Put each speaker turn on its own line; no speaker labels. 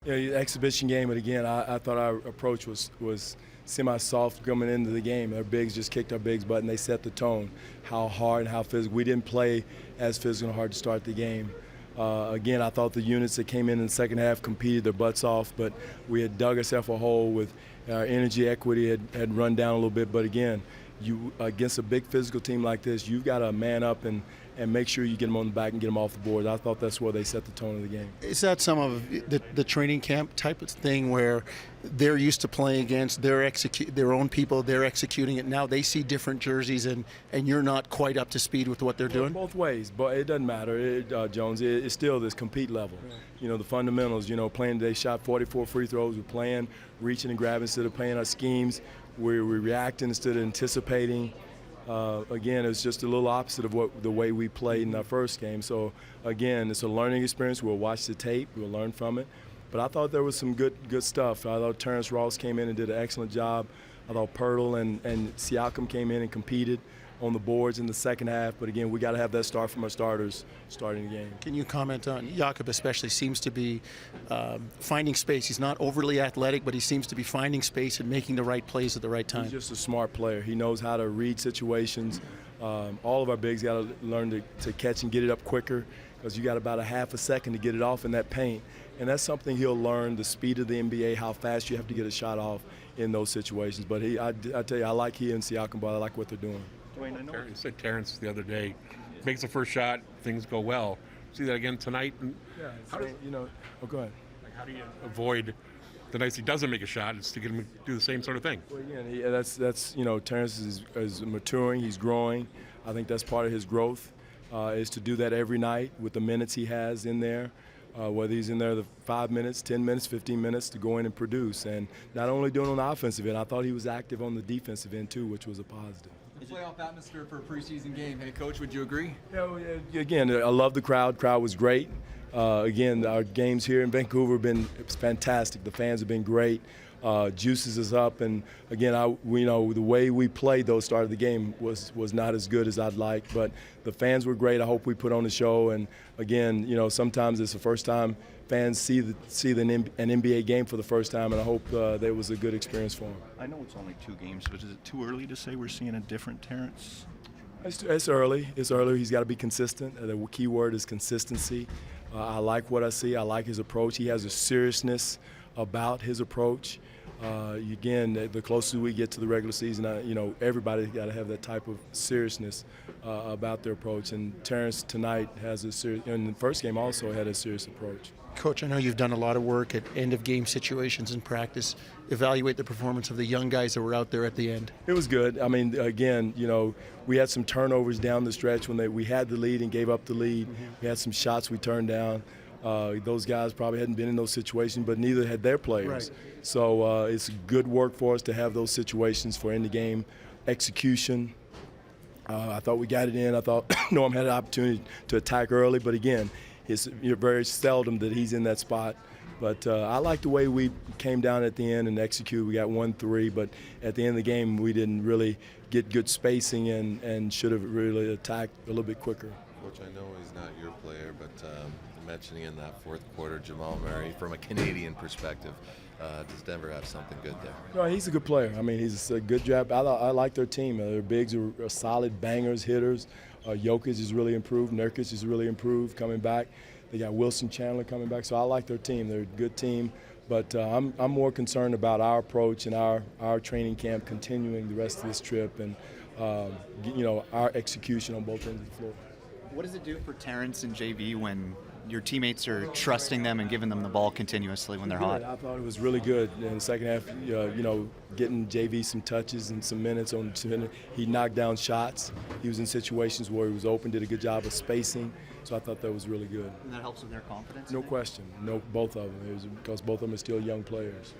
Yeah, exhibition game, but again, I thought our approach was semi-soft coming into the game. Our bigs just kicked our bigs butt, and they set the tone. How hard and how physical. We didn't play as physical and hard to start the game. Again, I thought the units that came in the second half competed their butts off, but we had dug ourselves a hole with our energy equity had run down a little bit. But again, you against a big physical team like this, you've got to man up and make sure you get them on the back and get them off the board. I thought that's where they set the tone of the game.
Is that some of the training camp type of thing where they're used to playing against their own people, they're executing it, now they see different jerseys and you're not quite up to speed with what they're doing?
Both ways, but it doesn't matter, Jones. It's still this compete level. Right. You know, the fundamentals, playing, they shot 44 free throws. We're playing, reaching and grabbing instead of playing our schemes. We're reacting instead of anticipating. Again, it's just a little opposite of the way we played in our first game. So, again, it's a learning experience. We'll watch the tape. We'll learn from it. But I thought there was some good stuff. I thought Terrence Ross came in and did an excellent job. I thought Pirtle and Siakam came in and competed on the boards in the second half. But, again, we got to have that start from our starters starting the game.
Can you comment on Jakob especially seems to be finding space. He's not overly athletic, but he seems to be finding space and making the right plays at the right time.
He's just a smart player. He knows how to read situations. All of our bigs got to learn to catch and get it up quicker because you got about a half a second to get it off in that paint. And that's something he'll learn, the speed of the NBA, how fast you have to get a shot off in those situations. But I tell you, I like he and Siakam, but I like what they're doing.
Dwane, I know you said Terrence the other day makes the first shot, things go well. See that again tonight?
Yeah, go ahead.
Like how do you avoid the nights he doesn't make a shot is to get him to do the same sort of thing?
Well, again, that's Terrence is maturing, he's growing. I think that's part of his growth is to do that every night with the minutes he has in there. Whether he's in there the 5 minutes, 10 minutes, 15 minutes to go in and produce. And not only doing it on the offensive end, I thought he was active on the defensive end too, which was a positive.
The playoff atmosphere for a preseason game. Hey, Coach, would you agree?
Again, I love the crowd. Crowd was great. Again, our games here in Vancouver have been fantastic. The fans have been great. Juices is up, and again, the way we played those start of the game was not as good as I'd like, but the fans were great. I hope we put on the show, and again, sometimes it's the first time fans see an NBA game for the first time, and I hope that was a good experience for them.
I know it's only 2 games, but is it too early to say we're seeing a different Terrence?
It's early. It's early. He's got to be consistent. The key word is consistency. I like what I see. I like his approach. He has a seriousness about his approach. Again, the closer we get to the regular season, everybody's got to have that type of seriousness about their approach. And Terrence tonight has a serious, in the first game also had a serious approach.
Coach, I know you've done a lot of work at end-of-game situations in practice. Evaluate the performance of the young guys that were out there at the end.
It was good. I mean, again, we had some turnovers down the stretch when we had the lead and gave up the lead. Mm-hmm. We had some shots we turned down. Those guys probably hadn't been in those situations, but neither had their players. Right. So it's good work for us to have those situations for end-of-game execution. I thought we got it in. I thought Norm had an opportunity to attack early, but again, it's very seldom that he's in that spot. But I like the way we came down at the end and executed. We got 1-3, but at the end of the game, we didn't really get good spacing and should have really attacked a little bit quicker.
Coach, I know he's not your player, but mentioning in that fourth quarter, Jamal Murray, from a Canadian perspective, does Denver have something good there?
No, he's a good player. I mean, he's a good job. I like their team. Their bigs are solid bangers, hitters. Jokic is really improved. Nurkic is really improved coming back. They got Wilson Chandler coming back. So I like their team. They're a good team. But I'm more concerned about our approach and our training camp continuing the rest of this trip and, our execution on both ends of the floor.
What does it do for Terrence and JV when your teammates are trusting them and giving them the ball continuously when they're hot?
I thought it was really good in the second half, getting JV some touches and some minutes on. He knocked down shots. He was in situations where he was open, did a good job of spacing. So I thought that was really good.
And that helps with their confidence?
No question. No, both of them. It was because both of them are still young players.